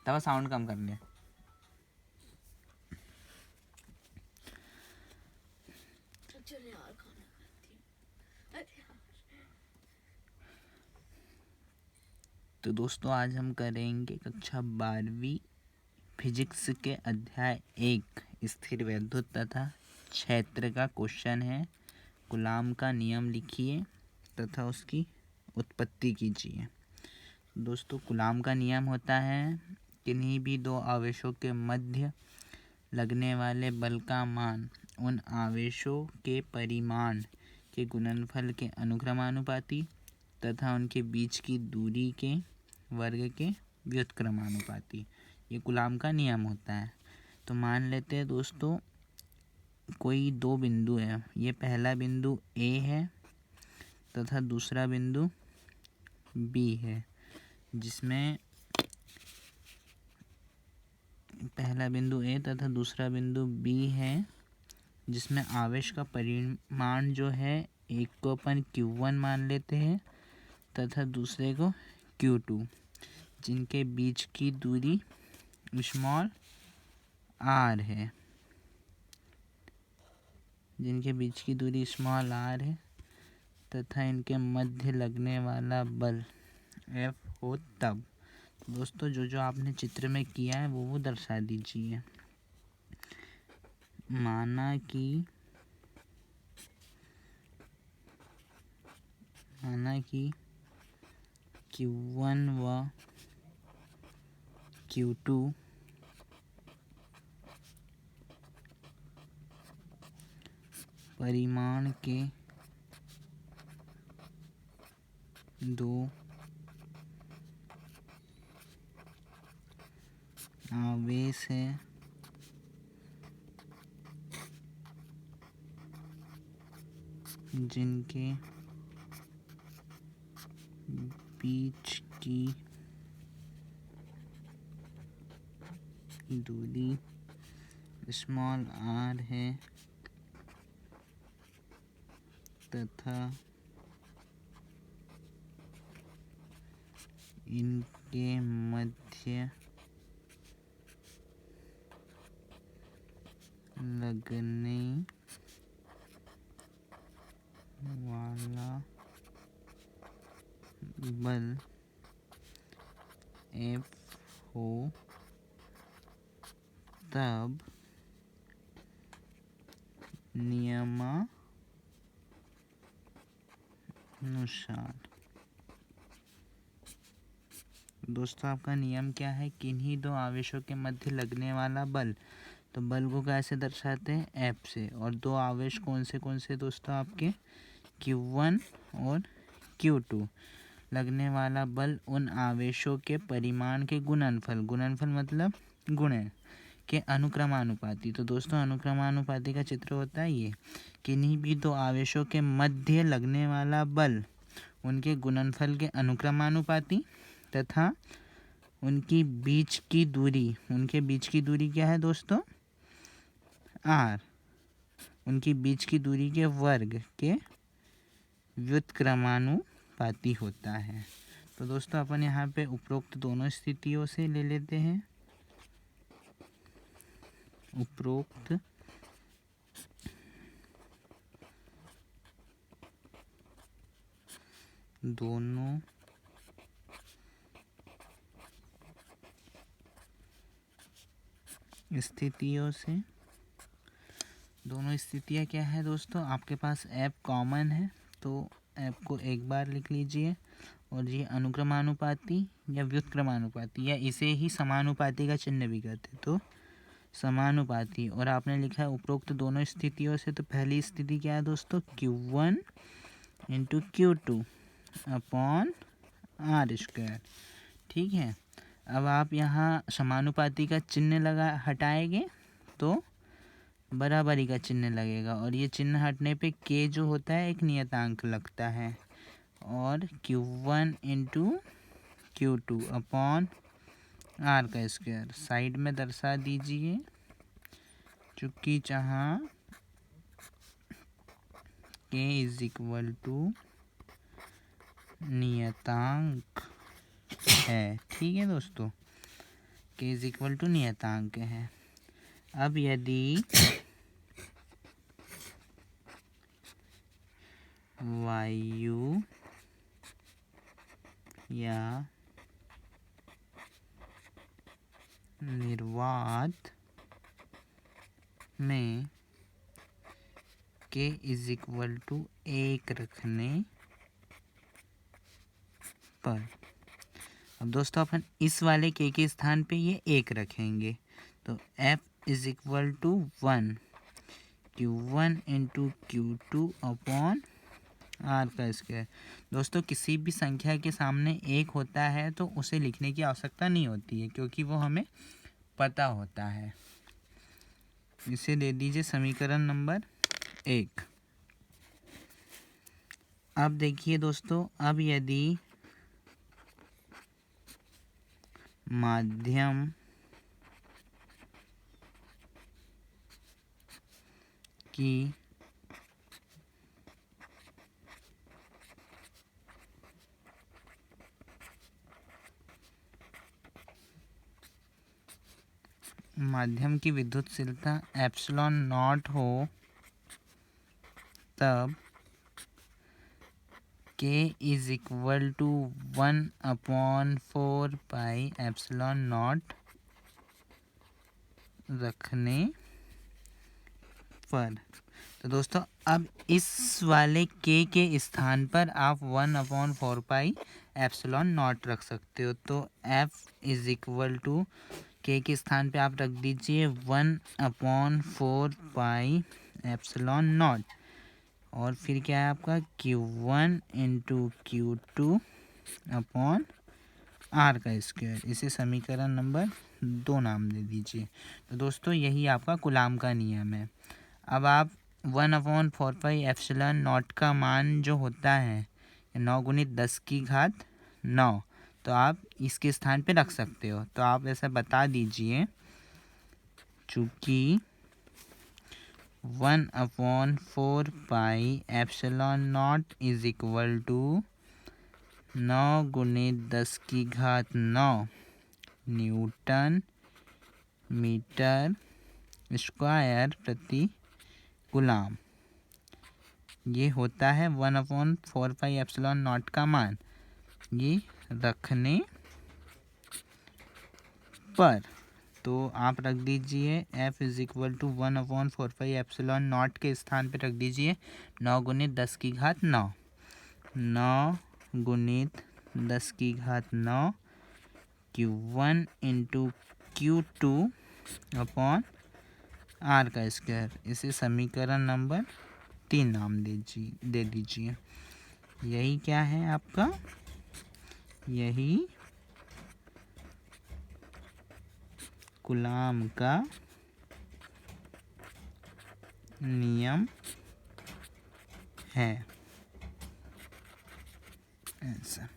तब साउंड कम कर ले। तो दोस्तों आज हम करेंगे कक्षा 12वीं फिजिक्स के अध्याय 1 स्थिर वैद्युत तथा क्षेत्र का क्वेश्चन है। कूलाम का नियम लिखिए तथा उसकी उत्पत्ति कीजिए। दोस्तों कूलाम का नियम होता है किन्हीं भी दो आवेशों के मध्य लगने वाले बल का मान उन आवेशों के परिमाण के गुणनफल के अनुक्रमानुपाती तथा उनके बीच की दूरी के वर्ग के व्युत्क्रमानुपाती, ये कूलाम का नियम होता है। तो मान लेते हैं दोस्तों कोई दो बिंदु है, ये पहला बिंदु ए है तथा दूसरा बिंदु बी है, जिसमें पहला बिंदु ए तथा दूसरा बिंदु बी है, जिसमें आवेश का परिमाण जो है एक को अपन Q1 मान लेते हैं तथा दूसरे को Q2, जिनके बीच की दूरी स्मॉल r है, जिनके बीच की दूरी स्मॉल r है तथा इनके मध्य लगने वाला बल F हो तब। दोस्तों जो जो आपने चित्र में किया है वो दर्शा दीजिए। माना कि Q1 व Q2 परिमाण के दो आवेश है जिनके बीच की दूरी स्मॉल r है तथा इनके मध्य लगने वाला बल F हो तब नियमानुसार। दोस्तों आपका नियम क्या है? किन्हीं दो आवेशों के मध्य लगने वाला बल, तो बल को कैसे दर्शाते हैं? F से। और दो आवेश कौन से दोस्तों आपके? Q1 और Q2। लगने वाला बल उन आवेशों के परिमाण के गुणनफल मतलब गुणे के अनुक्रमानुपाती। तो दोस्तों अनुक्रमानुपाती का चित्र होता है ये, किन्हीं भी दो आवेशों के मध्य लगने वाला बल उनके गुणनफल के अनुक्रमानुपाती तथा उनके बीच की दूरी क्या है दोस्तों? r, उनकी बीच की दूरी के वर्ग के व्युत्क्रमानुपाती होता है। तो दोस्तों अपन यहाँ पे उपरोक्त दोनों स्थितियों से ले लेते हैं। उपरोक्त दोनों स्थितियों से, दोनों स्थितियाँ क्या है दोस्तों? आपके पास F कॉमन है तो F को एक बार लिख लीजिए, और ये अनुक्रमानुपाती या व्युत्क्रमानुपाती या इसे ही समानुपाती का चिन्ह भी कहते हैं, तो समानुपाती। और आपने लिखा है उपरोक्त दोनों स्थितियों से, तो पहली स्थिति क्या है दोस्तों? Q1 into Q2 upon r²। ठीक है, अब आप यहाँ समानुपाती का चिन्ह हटाएंगे तो बराबरी का चिन्ह लगेगा, और ये चिन्ह हटने पे k जो होता है एक नियतांक लगता है, और Q1 into Q2 upon r² side में दर्शा दीजिए, चूँकि जहाँ k इज इक्वल टू नियतांक है। ठीक है दोस्तों, के इज इक्वल टू नियतांक है। अब यदि वायु या निर्वात में के इज इक्वल टू 1 रखने पर, अब दोस्तों अपन इस वाले के स्थान पे ये 1 रखेंगे, तो F is equal to 1 Q1 into Q2 upon R का स्क्वायर। दोस्तों किसी भी संख्या के सामने 1 होता है तो उसे लिखने की आवश्यकता नहीं होती है, क्योंकि वो हमें पता होता है। इसे दे दीजिए समीकरण नंबर 1। अब देखिए दोस्तों, अब यदि माध्यम की विद्युतशीलता एप्सिलॉन नॉट हो, तब k is equal to 1/4 pi epsilon naught रखने पर। तो दोस्तों अब इस वाले k के स्थान पर आप 1/4 पाई एप्सिलॉन नॉट रख सकते हो। तो f is equal to k के स्थान पे आप रख दीजिए 1/4 पाई एप्सिलॉन नॉट, और फिर क्या है आपका Q1 into Q2 upon R का स्क्वायर। इसे समीकरण नंबर 2 नाम दे दीजिए। तो दोस्तों यही आपका कूलाम का नियम है। अब आप 1/4 पाई एप्सिलॉन नॉट का मान जो होता है 9 गुणित 10 की घात 9, तो आप इसके स्थान पे रख सकते हो। तो आप ऐसा बता दीजिए, चूँकि 1/4 pi epsilon naught is equal to 9 गुणित 10 की घात 9 न्यूटन मीटर स्क्वायर प्रति कूलाम, ये होता है 1/4 पाई एप्सिलॉन नॉट का मान, ये रखने पर। तो आप रख दीजिए F is equal to 1/4 pi epsilon naught के स्थान पे रख दीजिए 9 गुणित 10 की घात 9, 9 गुणित 10 की घात 9 Q1 into Q2 upon R का स्क्वायर। इसे समीकरण नंबर 3 नाम दे दीजिए। यही क्या है आपका, यही कूलाम का नियम है। ऐसा